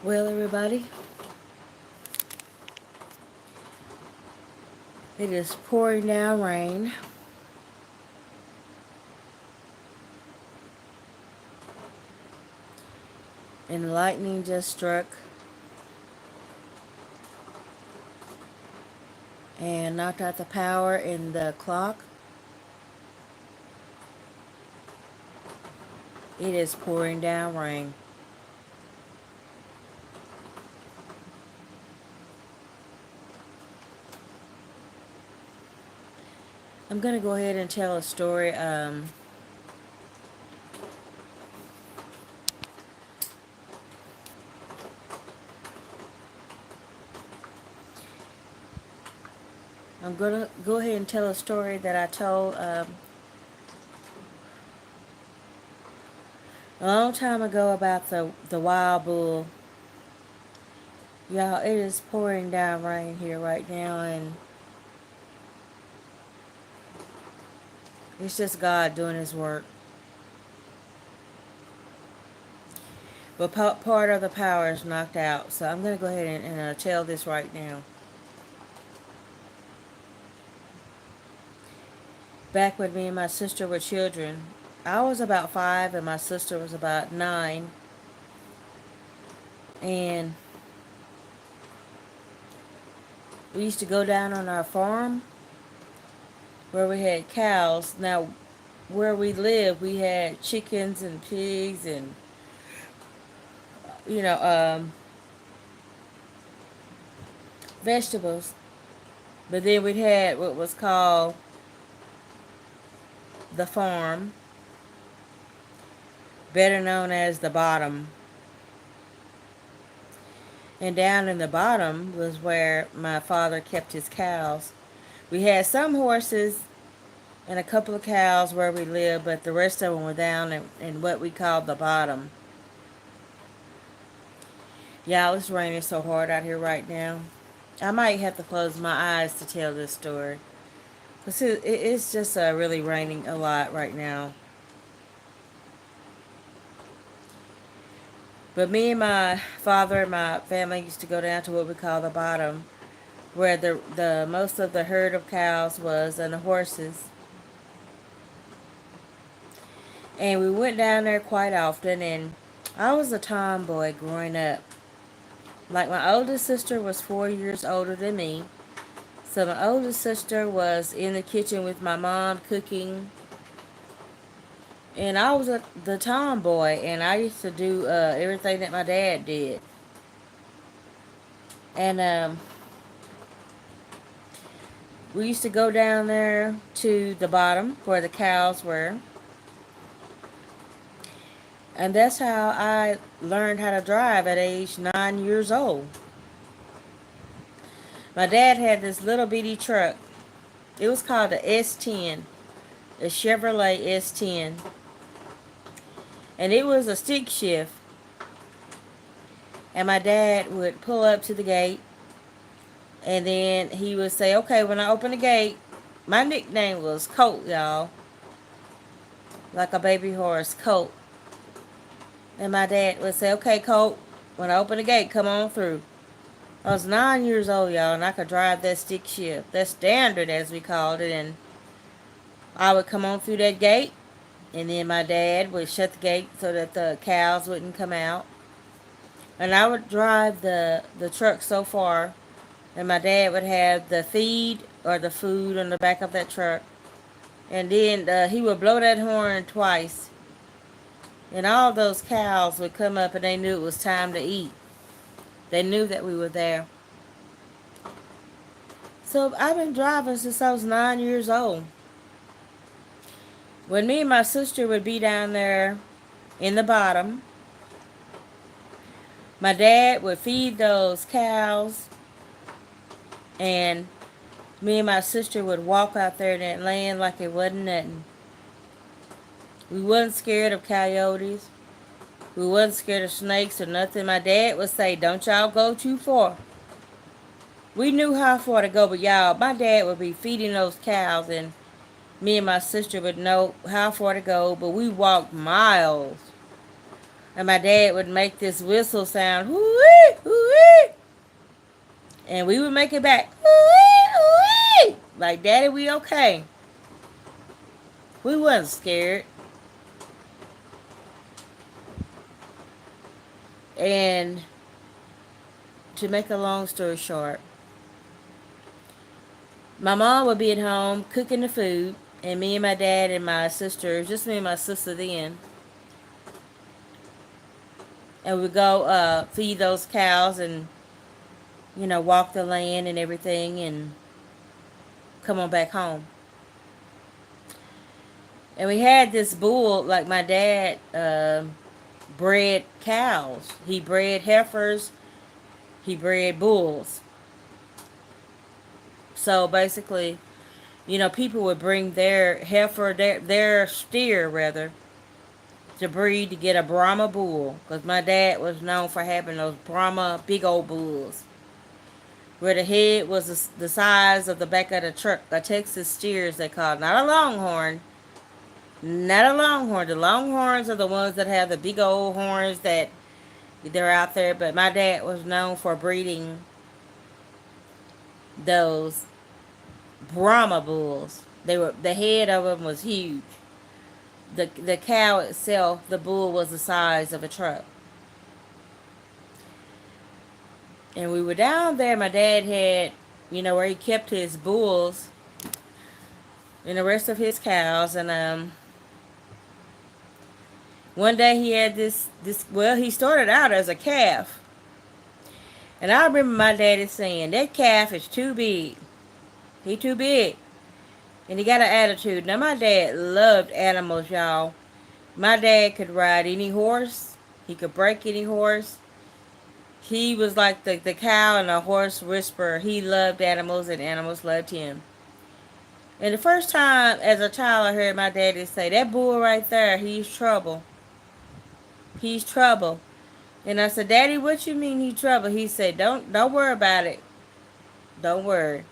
Well, everybody, it is pouring down rain, and lightning just struck and knocked out the power in the clock. It is pouring down rain. I'm going to go ahead and tell a story. I'm going to go ahead and tell a story that I told a long time ago about the wild bull. Y'all, it is pouring down rain here right now, and it's just God doing His work. But part of the power is knocked out, so I'm going to go ahead and tell this right now. Back when me and my sister were children, I was about 5 and my sister was about 9. And we used to go down on our farm where we had cows. Now, where we lived, we had chickens and pigs and, you know, vegetables. But then we had what was called the farm, better known as the bottom. And down in the bottom was where my father kept his cows. We had some horses and a couple of cows where we lived, but the rest of them were down in what we called the bottom. Y'all, it's raining so hard out here right now. I might have to close my eyes to tell this story. Because it's just really raining a lot right now. But me and my father and my family used to go down to what we call the bottom, where the most of the herd of cows was and the horses. And we went down there quite often, and I was a tomboy growing up. Like, my oldest sister was 4 years older than me. So my oldest sister was in the kitchen with my mom cooking. And I was the tomboy, and I used to do everything that my dad did. And we used to go down there to the bottom where the cows were. And that's how I learned how to drive at age 9 years old. My dad had this little bitty truck. It was called a S10, a Chevrolet S10. And it was a stick shift. And my dad would pull up to the gate. And then he would say, okay, when I open the gate, my nickname was Colt, y'all. Like a baby horse, Colt. And my dad would say, okay, Colt, when I open the gate, come on through. I was 9 years old, y'all, and I could drive that stick shift. That standard, as we called it. And I would come on through that gate. And then my dad would shut the gate so that the cows wouldn't come out. And I would drive the truck so far. And my dad would have the feed or the food on the back of that truck. And then he would blow that horn twice. And all those cows would come up and they knew it was time to eat. They knew that we were there. So I've been driving since I was 9 years old. When me and my sister would be down there in the bottom, my dad would feed those cows, and me and my sister would walk out there in that land like it wasn't nothing. We wasn't scared of coyotes. We wasn't scared of snakes or nothing. My dad would say, don't y'all go too far. We knew how far to go, but y'all, my dad would be feeding those cows, and me and my sister would know how far to go, but we walked miles. And my dad would make this whistle sound, whoo-wee, And we would make it back. Ooh-wee, ooh-wee. Like, Daddy, we okay. We wasn't scared. And to make a long story short, my mom would be at home cooking the food, and me and my dad and my sister, just me and my sister then, and we'd go feed those cows and, walk the land and everything and come on back home. And we had this bull, like my dad bred cows. He bred heifers, he bred bulls. So basically, people would bring their heifer, their steer rather, to breed to get a Brahma bull. Because my dad was known for having those Brahma big old bulls. Where the head was the size of the back of the truck. A Texas steers they call it. Not a longhorn. Not a longhorn. The longhorns are the ones that have the big old horns that they're out there. But my dad was known for breeding those Brahma bulls. The head of them was huge. The cow itself, the bull, was the size of a truck. And we were down there. My dad had, where he kept his bulls and the rest of his cows. And one day he had this. Well, he started out as a calf. And I remember my daddy saying, that calf is too big. He too big. And he got an attitude. Now, my dad loved animals, y'all. My dad could ride any horse. He could break any horse. He was like the cow and the horse whisperer. He loved animals and animals loved him. And the first time as a child I heard my daddy say, that bull right there, he's trouble. He's trouble. And I said, Daddy, what you mean he's trouble? He said, don't worry about it. Don't worry.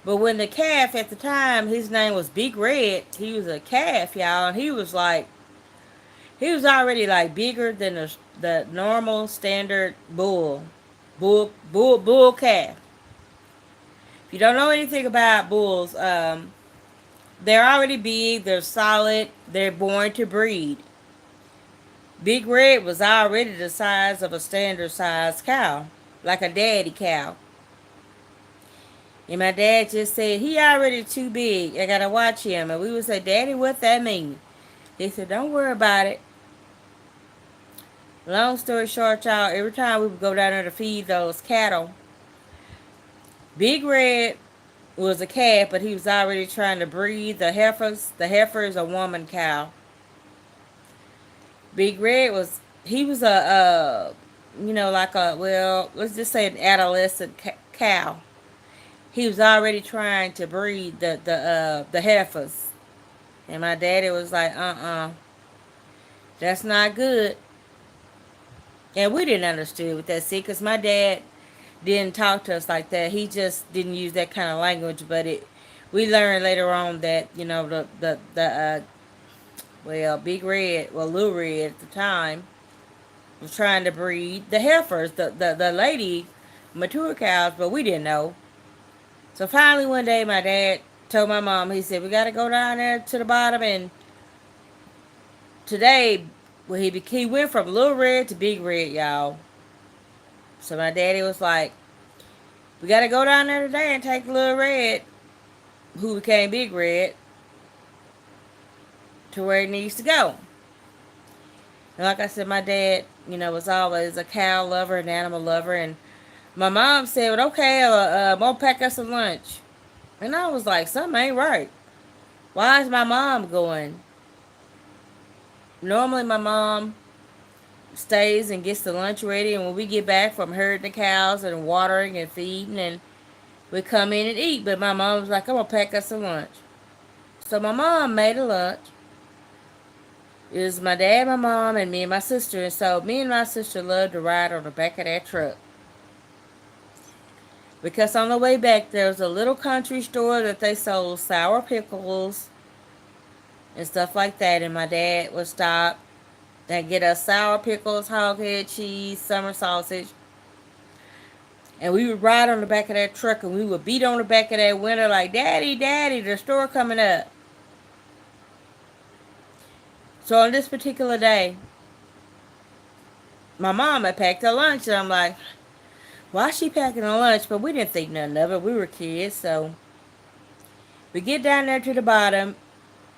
But when the calf at the time, his name was Big Red, he was a calf, y'all, and he was already like bigger than the normal standard bull calf. If you don't know anything about bulls, they're already big, they're solid, they're born to breed. Big Red was already the size of a standard size cow, like a daddy cow. And my dad just said, he already too big. I gotta watch him. And we would say, Daddy, what that mean? He said, don't worry about it. Long story short, y'all, every time we would go down there to feed those cattle, Big Red was a calf, but he was already trying to breed the heifers. The heifer is a woman cow. Big Red he was let's just say an adolescent cow. He was already trying to breed the heifers. And my daddy was like, that's not good. And we didn't understand what that said, because my dad didn't talk to us like that. He just didn't use that kind of language. But we learned later on that, Big Red, Little Red at the time, was trying to breed the heifers, the lady mature cows, but we didn't know. So finally one day my dad told my mom, he said, we got to go down there to the bottom. And today, he went from Little Red to Big Red, y'all. So my daddy was like, we got to go down there today and take Little Red, who became Big Red, to where he needs to go. And like I said, my dad, was always a cow lover, an animal lover. And my mom said, well, okay, I'm going to pack us some lunch. And I was like, something ain't right. Why is my mom going? Normally my mom stays and gets the lunch ready. And when we get back from herding the cows and watering and feeding, and we come in and eat. But my mom was like, I'm going to pack us some lunch. So my mom made a lunch. It was my dad, my mom, and me and my sister. And so me and my sister loved to ride on the back of that truck. Because on the way back, there was a little country store that they sold sour pickles and stuff like that. And my dad would stop and get us sour pickles, hog head cheese, summer sausage. And we would ride on the back of that truck and we would beat on the back of that window like, Daddy, Daddy, the store coming up. So on this particular day, my mom had packed her lunch and I'm like, why is she packing her lunch? But we didn't think nothing of it. We were kids, so we get down there to the bottom,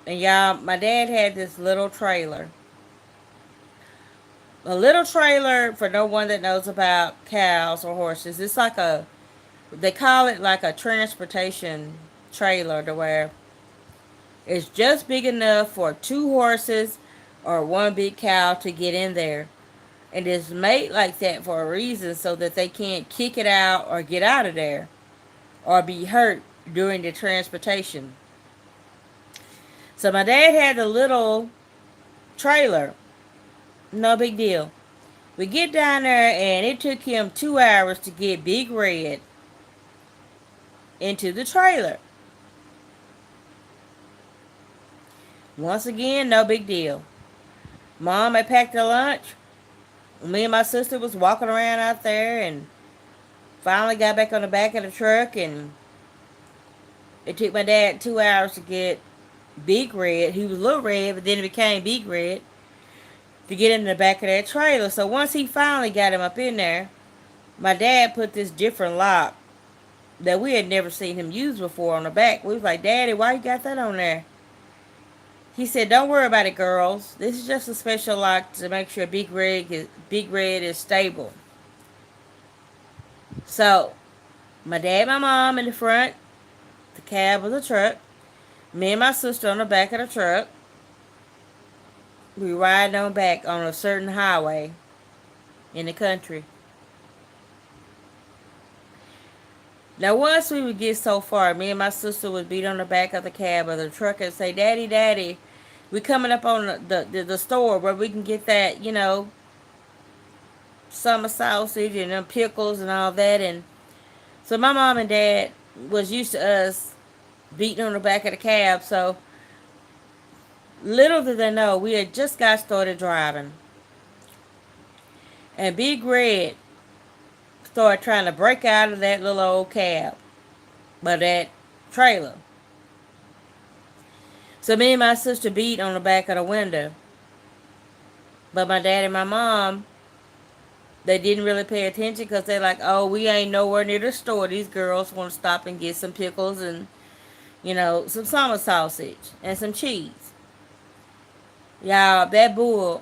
and y'all, my dad had this little trailer. A little trailer, for no one that knows about cows or horses, it's like they call it like a transportation trailer, to where it's just big enough for 2 horses or 1 big cow to get in there. And it's made like that for a reason, so that they can't kick it out or get out of there or be hurt during the transportation. So my dad had a little trailer. No big deal. We get down there and it took him 2 hours to get Big Red into the trailer. Once again, no big deal. Mom had packed her lunch. Me and my sister was walking around out there and finally got back on the back of the truck, and it took my dad 2 hours to get Big Red. He was Little Red, but then it became Big Red, to get in the back of that trailer. So once he finally got him up in there, my dad put this different lock that we had never seen him use before on the back. We was like, Daddy, why you got that on there? He said, don't worry about it, girls. This is just a special lock to make sure Big Red is stable. So, my dad, my mom in the front, the cab of the truck, me and my sister on the back of the truck. We riding on back on a certain highway in the country. Now, once we would get so far, me and my sister would beat on the back of the cab of the truck and say, Daddy, Daddy, we coming up on the store where we can get that, summer sausage and them pickles and all that. And so my mom and dad was used to us beating on the back of the cab. So little did they know, we had just got started driving. And Big Red started trying to break out of that little old cab, but that trailer. So me and my sister beat on the back of the window. But my dad and my mom, they didn't really pay attention, because they're like, oh, we ain't nowhere near the store. These girls want to stop and get some pickles and, some summer sausage and some cheese. Y'all, that bull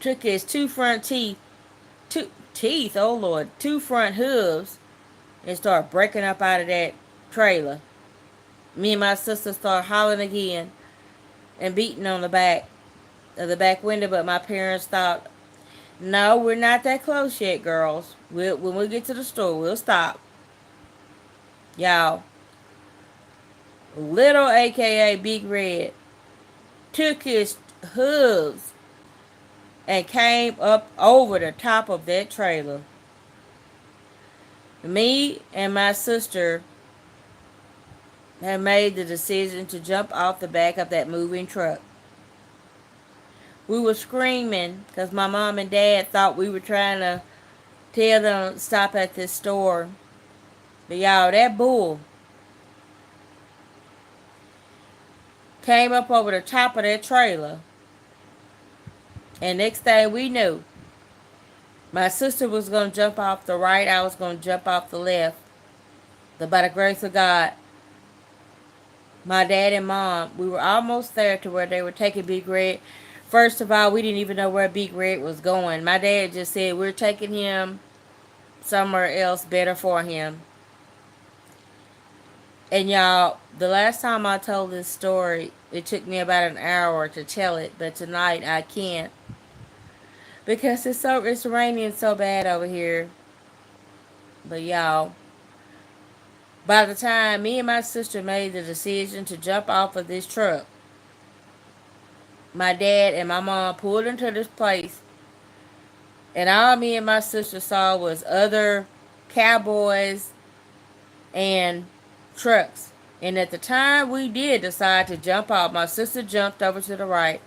took his 2 front teeth, oh Lord, 2 front hooves, and started breaking up out of that trailer. Me and my sister started hollering again and beating on the back of the back window, but my parents thought, no, we're not that close yet, girls. When we get to the store, we'll stop. Y'all, little AKA Big Red took his hooves and came up over the top of that trailer. Me and my sister had made the decision to jump off the back of that moving truck. We were screaming because my mom and dad thought we were trying to tell them to stop at this store. But y'all, that bull came up over the top of that trailer. And next thing we knew, my sister was going to jump off the right. I was going to jump off the left. But by the grace of God, my dad and mom, we were almost there to where they were taking Big Red. First of all, we didn't even know where Big Red was going. My dad just said, we're taking him somewhere else better for him. And y'all, the last time I told this story, it took me about an hour to tell it. But tonight I can't, because it's raining so bad over here. But y'all, by the time me and my sister made the decision to jump off of this truck, my dad and my mom pulled into this place, and all me and my sister saw was other cowboys and trucks. And at the time we did decide to jump off, my sister jumped over to the right,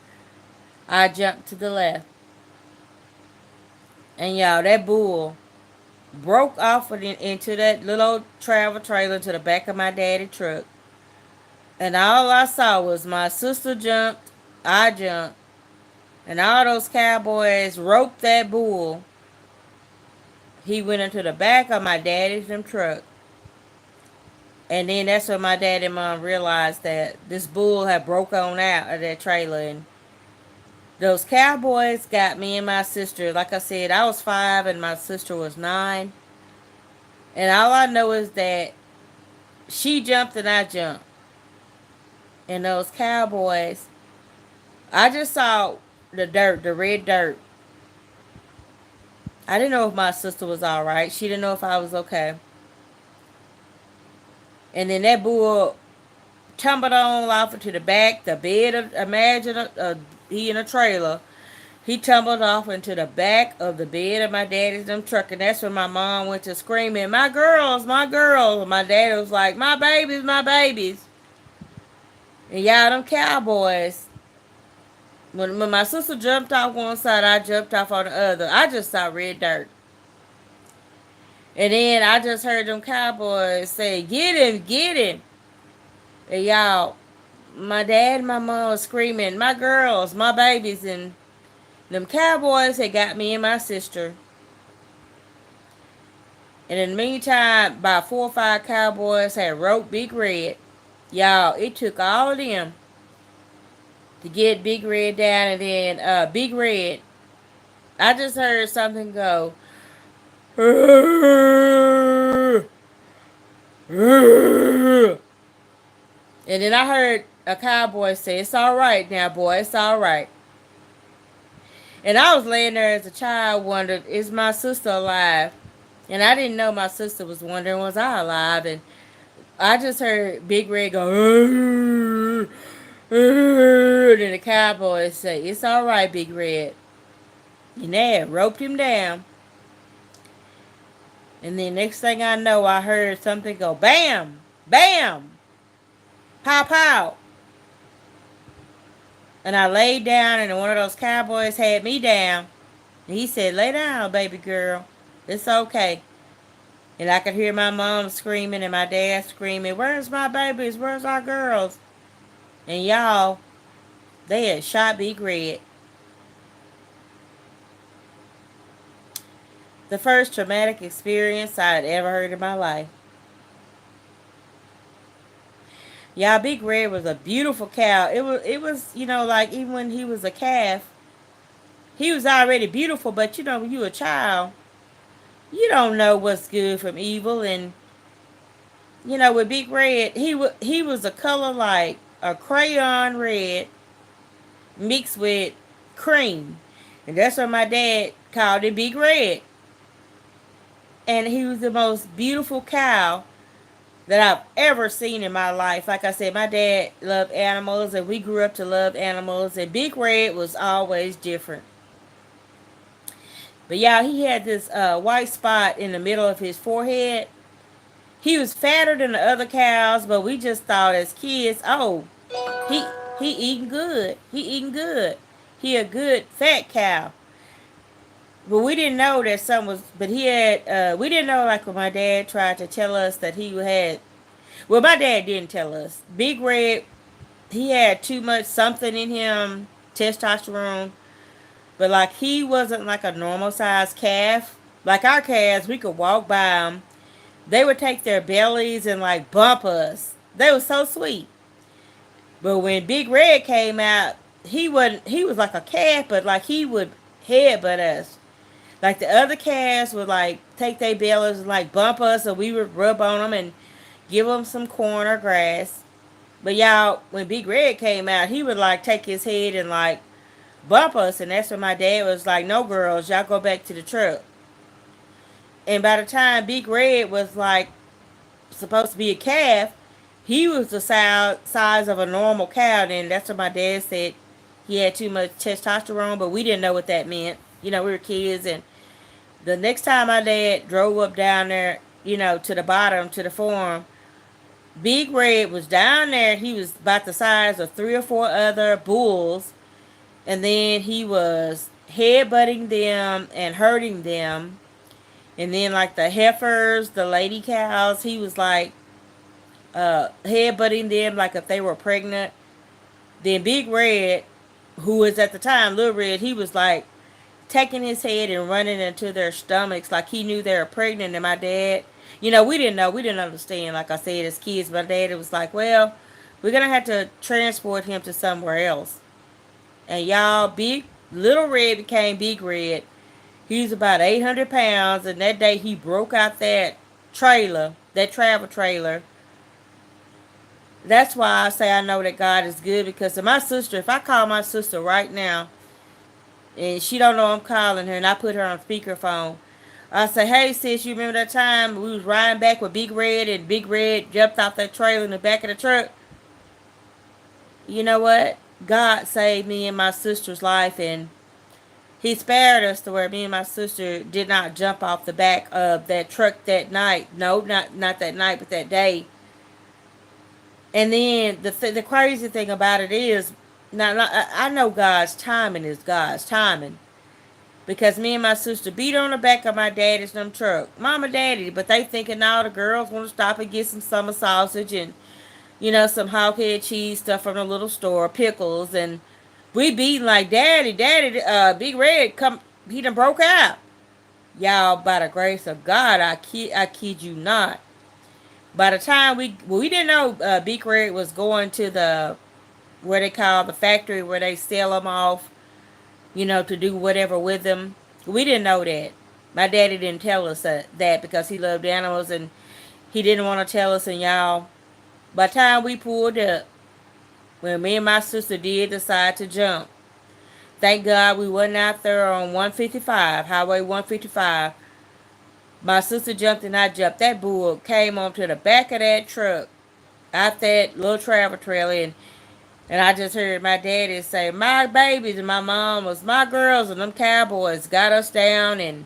I jumped to the left. And y'all, that bull broke off into that little travel trailer to the back of my daddy truck. And all I saw was my sister jumped, I jumped, and all those cowboys roped that bull. He went into the back of my daddy's truck. And then that's when my dad and mom realized that this bull had broke on out of that trailer. And those cowboys got me and my sister. Like I said, I was 5 and my sister was 9. And all I know is that she jumped and I jumped. And those cowboys, I just saw the dirt, the red dirt. I didn't know if my sister was all right. She didn't know if I was okay. And then that bull tumbled on off into the back, the bed of, imagine he in a trailer. He tumbled off into the back of the bed of my daddy's truck. And that's when my mom went to screaming, my girls, my girls. And my dad was like, my babies, my babies. And y'all, them cowboys, when my sister jumped off one side, I jumped off on the other. I just saw red dirt. And then I just heard them cowboys say, get him, get him. And y'all, my dad and my mom was screaming, my girls, my babies. And them cowboys had got me and my sister. And in the meantime, about 4 or 5 cowboys had roped Big Red. Y'all, it took all of them to get Big Red down. And then Big Red, I just heard something go. And then I heard a cowboy say, it's all right now, boy, it's all right. And I was laying there as a child, wondered, is my sister alive? And I didn't know my sister was wondering, was I alive? And I just heard Big Red go, and then the cowboys say, it's all right, Big Red. And they had roped him down. And then next thing I know, I heard something go, bam, bam, pow, pow. And I laid down, and one of those cowboys had me down. And he said, lay down, baby girl. It's okay. And I could hear my mom screaming and my dad screaming, where's my babies? Where's our girls? And y'all, they had shot Big Red. The first traumatic experience I had ever heard in my life. Y'all, Big Red was a beautiful cow. It was, like even when he was a calf, he was already beautiful, but when you a child, you don't know what's good from evil. And with Big Red, he was a color like a crayon red mixed with cream. And that's why my dad called it Big Red. And he was the most beautiful cow that I've ever seen in my life. Like I said, my dad loved animals, and we grew up to love animals, and Big Red was always different. But y'all, he had this white spot in the middle of his forehead. He was fatter than the other cows, but we just thought as kids, oh, he eating good. He eating good. He a good fat cow. But we didn't know that something was, but he had, we didn't know, like when my dad tried to tell us that he had, well, my dad didn't tell us. Big Red, he had too much something in him, testosterone. But like he wasn't like a normal sized calf. Like our calves, we could walk by them. They would take their bellies and like bump us. They were so sweet. But when Big Red came out, he was like a calf, but like he would headbutt us. Like the other calves would like take their bellies and like bump us, and we would rub on them and give them some corn or grass. But y'all, when Big Red came out, he would like take his head and like bump us. And that's when my dad was like, no girls, y'all go back to the truck. And by the time Big Red was like supposed to be a calf, he was the size of a normal cow. And that's what my dad said. He had too much testosterone, but we didn't know what that meant. We were kids. And the next time my dad drove up down there, to the bottom, to the farm, Big Red was down there. He was about the size of 3 or 4 other bulls. And then he was headbutting them and hurting them. And then like the heifers, the lady cows, he was like headbutting them like if they were pregnant. Then Big Red, who was at the time Little Red, he was like taking his head and running into their stomachs like he knew they were pregnant. And my dad, we didn't know, we didn't understand. Like I said, as kids, my dad was like, well, we're gonna have to transport him to somewhere else. And y'all, Big Little Red became Big Red. He was about 800 pounds, and that day he broke out that trailer, that travel trailer. That's why I say I know that God is good, because my sister, if I call my sister right now and she don't know I'm calling her and I put her on speakerphone, I say, hey sis, you remember that time we was riding back with Big Red and Big Red jumped off that trailer in the back of the truck? You know what? God saved me and my sister's life, and he spared us to where me and my sister did not jump off the back of that truck that night. No, not that night, but that day. And then the crazy thing about it is, now I know God's timing is God's timing. Because me and my sister beat on the back of my daddy's them truck. Mama, daddy, but they thinking now the girls want to stop and get some summer sausage and, some hoghead cheese stuff from the little store, pickles, and we beating like daddy, Big Red he done broke out. Y'all, by the grace of God, I kid you not. By the time we didn't know Big Red was going to the, where they call the factory where they sell them off, to do whatever with them. We didn't know that. My daddy didn't tell us that because he loved animals and he didn't want to tell us. And y'all, by the time we pulled up, when me and my sister did decide to jump, thank God we wasn't out there on 155, Highway 155. My sister jumped and I jumped. That bull came onto the back of that truck, out that little travel trailer, and I just heard my daddy say, my babies and my mom was my girls, and them cowboys got us down, and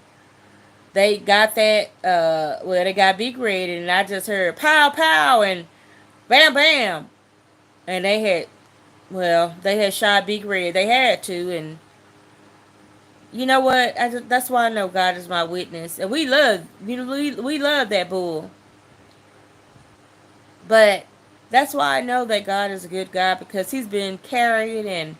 they got they got Big Red, and I just heard pow pow and bam bam. And they had shot Big Red. They had to, and you know what? That's why I know God is my witness. And we love that bull. But that's why I know that God is a good God, because he's been carrying and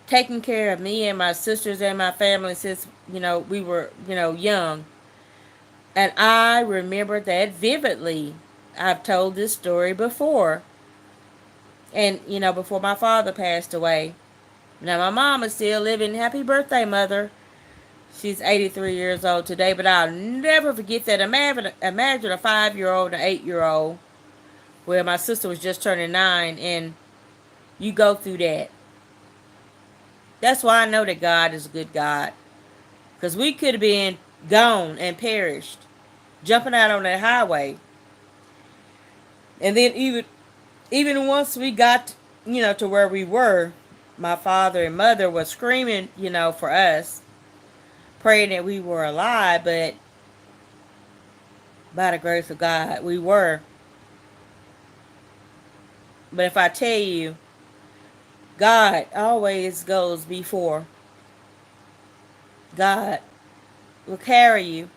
taking care of me and my sisters and my family since, we were, young. And I remember that vividly. I've told this story before. And, before my father passed away. Now, my mom is still living. Happy birthday, Mother. She's 83 years old today, but I'll never forget that. Imagine a 5-year-old and an 8-year-old, where my sister was just turning 9, and you go through that. That's why I know that God is a good God. Because we could have been gone and perished, jumping out on that highway. And then even once we got, to where we were, my father and mother was screaming, for us, praying that we were alive, but by the grace of God, we were. But if I tell you, God always goes before. God will carry you,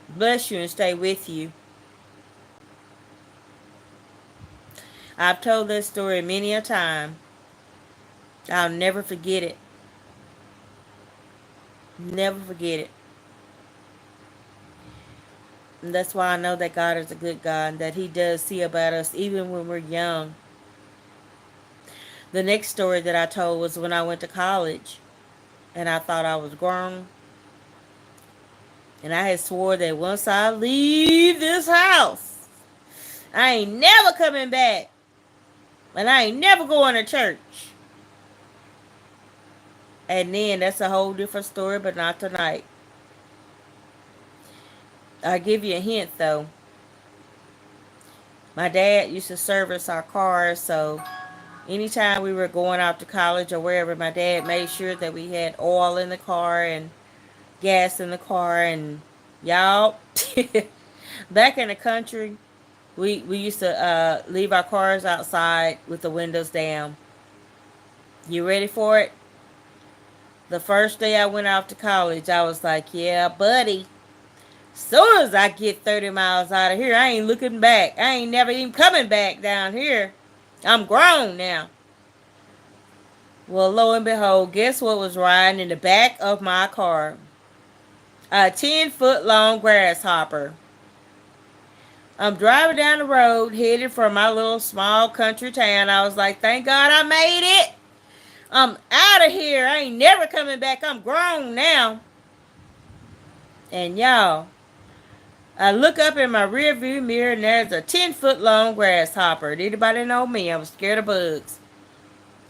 bless you, and stay with you. I've told this story many a time. I'll never forget it. Never forget it. And that's why I know that God is a good God, and that he does see about us even when we're young. The next story that I told was when I went to college, and I thought I was grown. And I had swore that once I leave this house, I ain't never coming back. And I ain't never going to church. And then that's a whole different story, but not tonight. I'll give you a hint though. My dad used to service our cars, so anytime we were going out to college or wherever, my dad made sure that we had oil in the car and gas in the car. And y'all, back in the country, we used to leave our cars outside with the windows down. You ready for it? The first day I went off to college, I was like, yeah, buddy. Soon as I get 30 miles out of here, I ain't looking back. I ain't never even coming back down here. I'm grown now. Well, lo and behold, guess what was riding in the back of my car? A 10-foot long grasshopper. I'm driving down the road, headed for my little small country town. I was like, thank God I made it. I'm out of here. I ain't never coming back. I'm grown now. And y'all, I look up in my rearview mirror and there's a 10-foot long grasshopper. Did anybody know me? I was scared of bugs.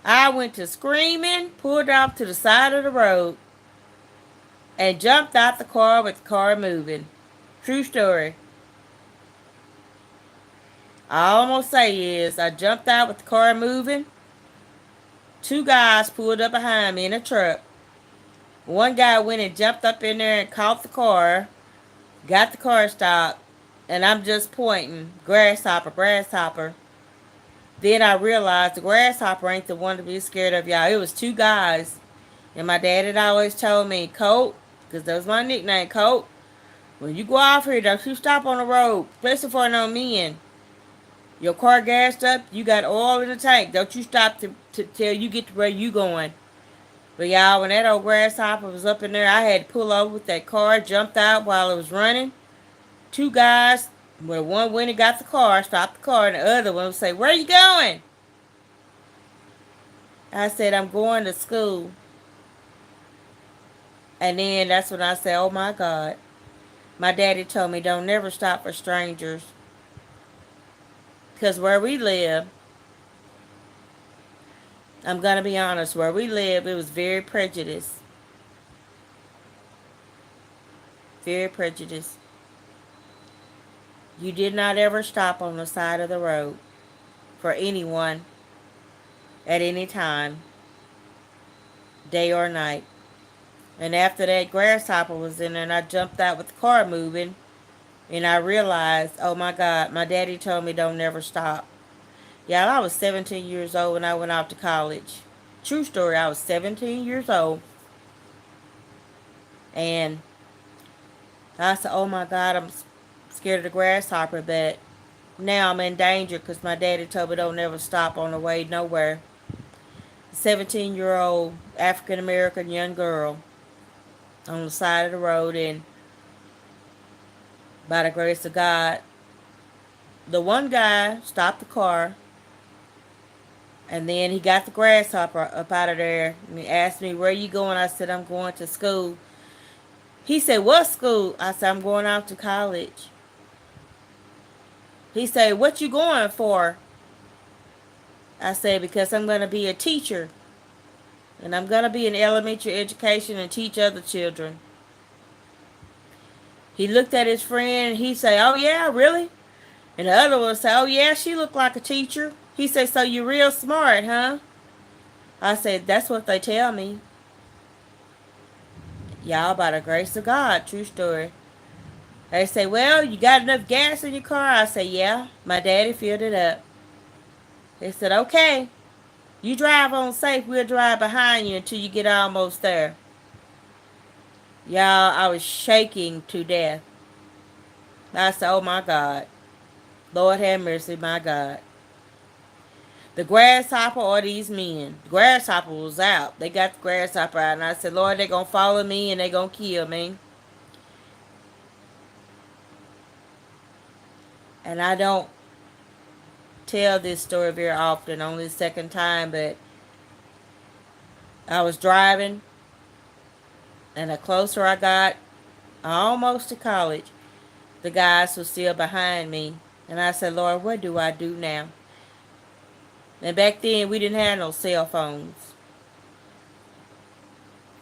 I went to screaming, pulled off to the side of the road, and jumped out the car with the car moving. True story. All I'm going to say is I jumped out with the car moving. 2 guys pulled up behind me in a truck. One guy went and jumped up in there and caught the car, got the car stopped, and I'm just pointing, grasshopper, grasshopper. Then I realized the grasshopper ain't the one to be scared of, y'all. It was 2 guys. And my dad had always told me, Colt, because that was my nickname, Colt, when you go off here, don't you stop on the road, especially for no men. Your car gassed up, you got oil in the tank. Don't you stop till you get to where you going. But y'all, when that old grasshopper was up in there, I had to pull over with that car, jumped out while it was running. 2 guys, well, one went and got the car, stopped the car, and the other one would say, where are you going? I said, I'm going to school. And then that's when I said, oh my God. My daddy told me don't never stop for strangers. Because where we live, I'm going to be honest, where we live, it was very prejudiced. Very prejudiced. You did not ever stop on the side of the road for anyone at any time, day or night. And after that grasshopper was in there and I jumped out with the car moving, and I realized, oh my God, my daddy told me don't never stop. Y'all, I was 17 years old when I went off to college. True story, I was 17 years old. And I said, oh my God, I'm scared of the grasshopper, but now I'm in danger because my daddy told me don't never stop on the way nowhere. 17-year-old African-American young girl on the side of the road, and by the grace of God, the one guy stopped the car, and then he got the grasshopper up out of there, and he asked me, where you going? I said, I'm going to school. He said, what school? I said, I'm going off to college. He said, what you going for? I said, because I'm going to be a teacher. And I'm going to be in elementary education and teach other children. He looked at his friend and he said, oh yeah, really? And the other one said, oh yeah, she looked like a teacher. He said, so you're real smart, huh? I said, that's what they tell me. Y'all, by the grace of God, true story. They say, well, you got enough gas in your car? I say, yeah, my daddy filled it up. They said, okay, you drive on safe, we'll drive behind you until you get almost there. Y'all, I was shaking to death. I said, oh my God. Lord have mercy, my God. The grasshopper or these men? The grasshopper was out. They got the grasshopper out. And I said, Lord, they're going to follow me and they're going to kill me. And I don't tell this story very often, only the second time, but I was driving, and the closer I got, almost to college, the guys were still behind me. And I said, Lord, what do I do now? And back then, we didn't have no cell phones.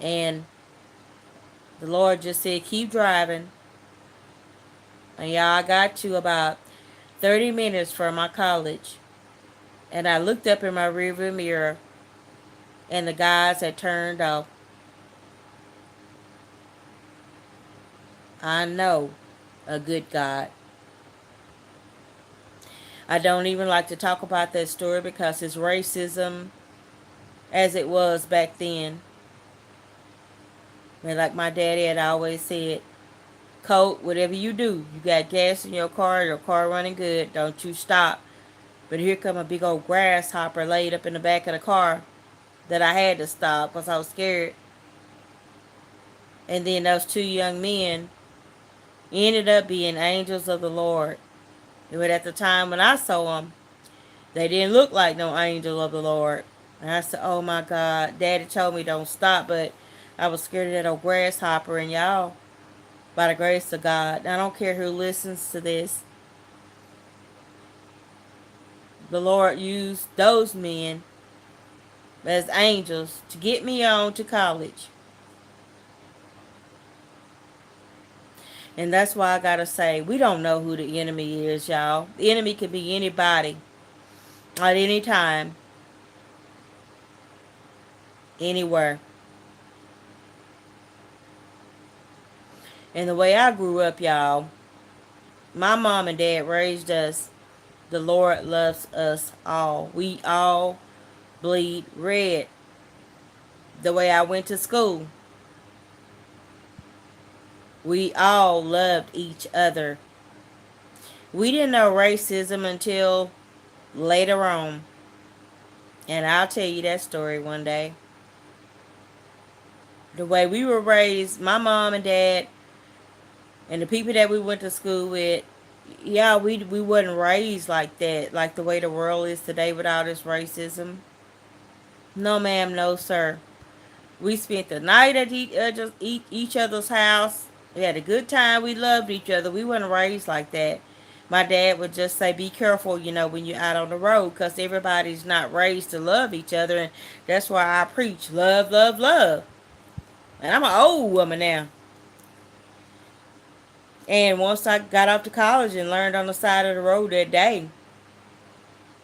And the Lord just said, keep driving. And y'all, I got to about 30 minutes from my college. And I looked up in my rearview mirror, and the guys had turned off. I know a good God. I don't even like to talk about that story because it's racism as it was back then. And like my daddy had always said, Colt, whatever you do, you got gas in your car running good, don't you stop. But here come a big old grasshopper laid up in the back of the car that I had to stop because I was scared. And then those two young men ended up being angels of the Lord. But at the time when I saw them, they didn't look like no angel of the Lord. And I said, oh my God, Daddy told me don't stop, but I was scared of that old grasshopper. And y'all, by the grace of God, I don't care who listens to this, the Lord used those men as angels to get me on to college. And that's why I gotta say, we don't know who the enemy is, y'all. The enemy could be anybody at any time, anywhere. And the way I grew up, y'all, my mom and dad raised us. The Lord loves us all. We all bleed red. The way I went to school, we all loved each other. We didn't know racism until later on. And I'll tell you that story one day. The way we were raised, my mom and dad, and the people that we went to school with, yeah, we wasn't raised like that, like the way the world is today with all this racism. No, ma'am, no, sir. We spent the night at each other's house. We had a good time. We loved each other. We weren't raised like that. My dad would just say, be careful, when you're out on the road, because everybody's not raised to love each other. And that's why I preach love, love, love. And I'm an old woman now. And once I got off to college and learned on the side of the road that day,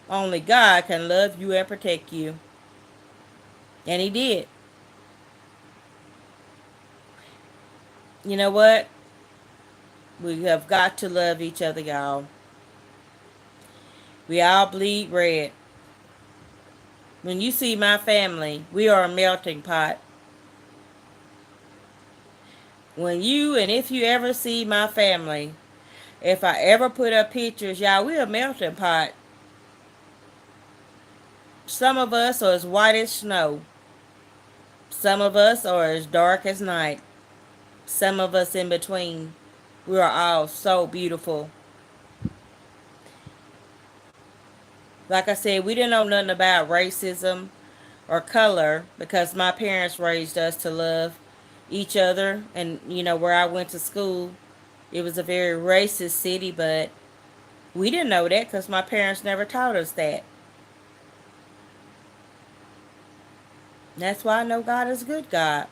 only God can love you and protect you. And He did. You know what? We have got to love each other, y'all. We all bleed red. When you see my family, we are a melting pot. If you ever see my family, if I ever put up pictures, y'all, we're a melting pot. Some of us are as white as snow. Some of us are as dark as night. Some of us in between. We are all so beautiful. Like I said, we didn't know nothing about racism or color because my parents raised us to love each other. And, where I went to school, it was a very racist city, but we didn't know that because my parents never taught us that. That's why I know God is a good God.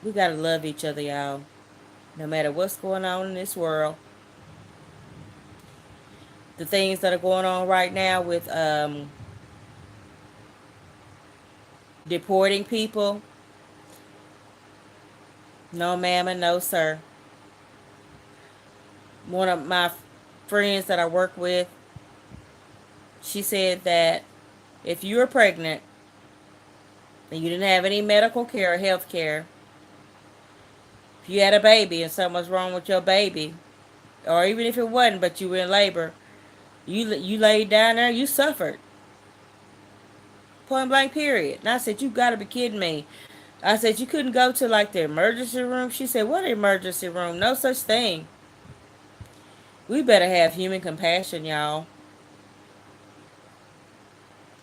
We got to love each other, y'all. No matter what's going on in this world. The things that are going on right now with deporting people. No, ma'am, and no, sir. One of my friends that I work with, she said that if you were pregnant and you didn't have any medical care or health care, if you had a baby and something was wrong with your baby, or even if it wasn't, but you were in labor, you laid down there, you suffered. Point blank, period. And I said, you got to be kidding me. I said, you couldn't go to like the emergency room? She said, what emergency room? No such thing. We better have human compassion, y'all.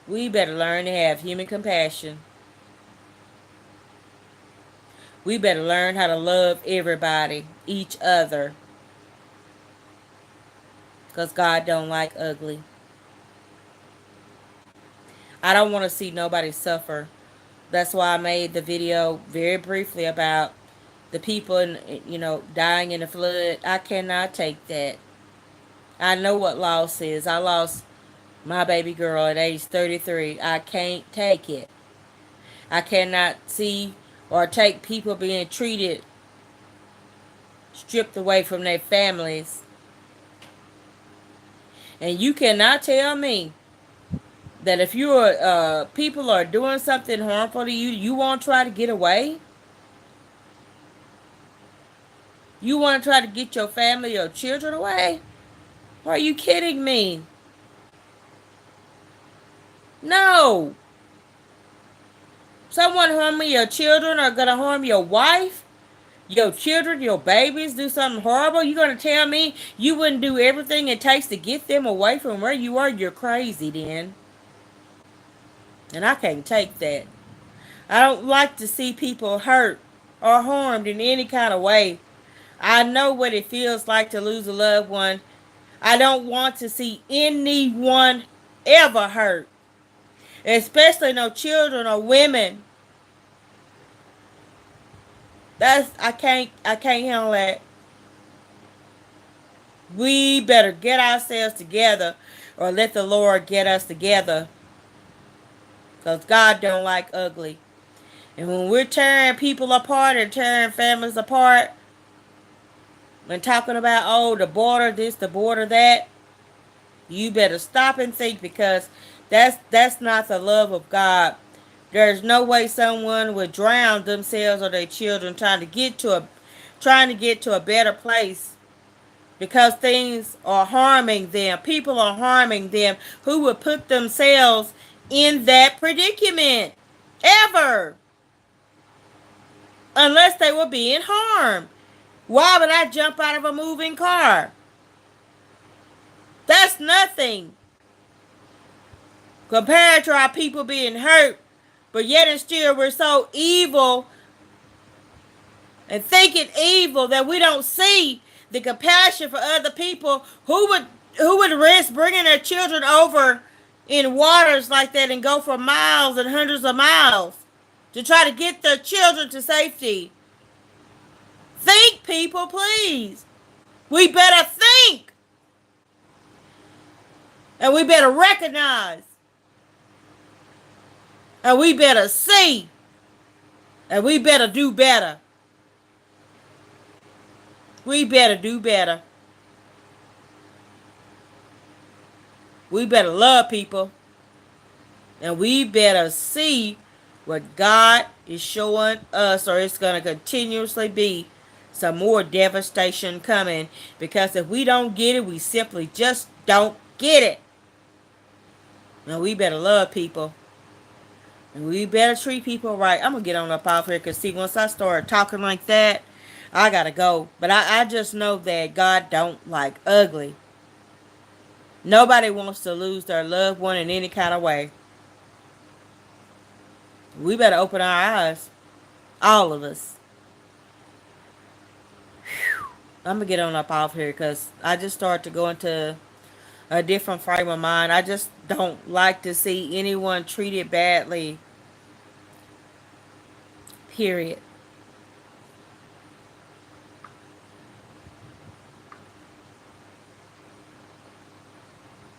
We better learn to have human compassion. We better learn how to love everybody, each other. Because God don't like ugly. I don't want to see nobody suffer. That's why I made the video very briefly about the people, dying in the flood. I cannot take that. I know what loss is. I lost my baby girl at age 33. I can't take it. I cannot see or take people being treated, stripped away from their families. And you cannot tell me That if you're people are doing something harmful to you, you won't try to get away. You want to try to get your family or children away? Are you kidding me? No. Someone harming your children are gonna harm your wife, your children, your babies, do something horrible. You gonna tell me you wouldn't do everything it takes to get them away from where you are? You're crazy then. And I can't take that. I don't like to see people hurt or harmed in any kind of way. I know what it feels like to lose a loved one. I don't want to see anyone ever hurt, especially no children or women. I can't handle that. We better get ourselves together or let the Lord get us together, because God don't like ugly. And when we're tearing people apart and tearing families apart and talking about, oh, the border this, the border that, you better stop and think, because that's not the love of God. There's no way someone would drown themselves or their children trying to get to a better place, because things are harming them. People are harming them who would put themselves in that predicament ever, unless they were being harmed. Why would I jump out of a moving car? That's nothing compared to our people being hurt, but yet and still we're so evil and thinking evil that we don't see the compassion for other people who would risk bringing their children over in waters like that and go for miles and hundreds of miles to try to get their children to safety. Think, people, please. We better think, and we better recognize, and we better see, and we better do better. We better do better. We better love people. And we better see what God is showing us, or it's going to continuously be some more devastation coming. Because if we don't get it, we simply just don't get it. And we better love people. And we better treat people right. I'm going to get on up off here, because see, once I start talking like that, I got to go. But I just know that God don't like ugly. Nobody wants to lose their loved one in any kind of way. We better open our eyes. All of us. Whew. I'm going to get on up off here, because I just start to go into a different frame of mind. I just don't like to see anyone treated badly. Period.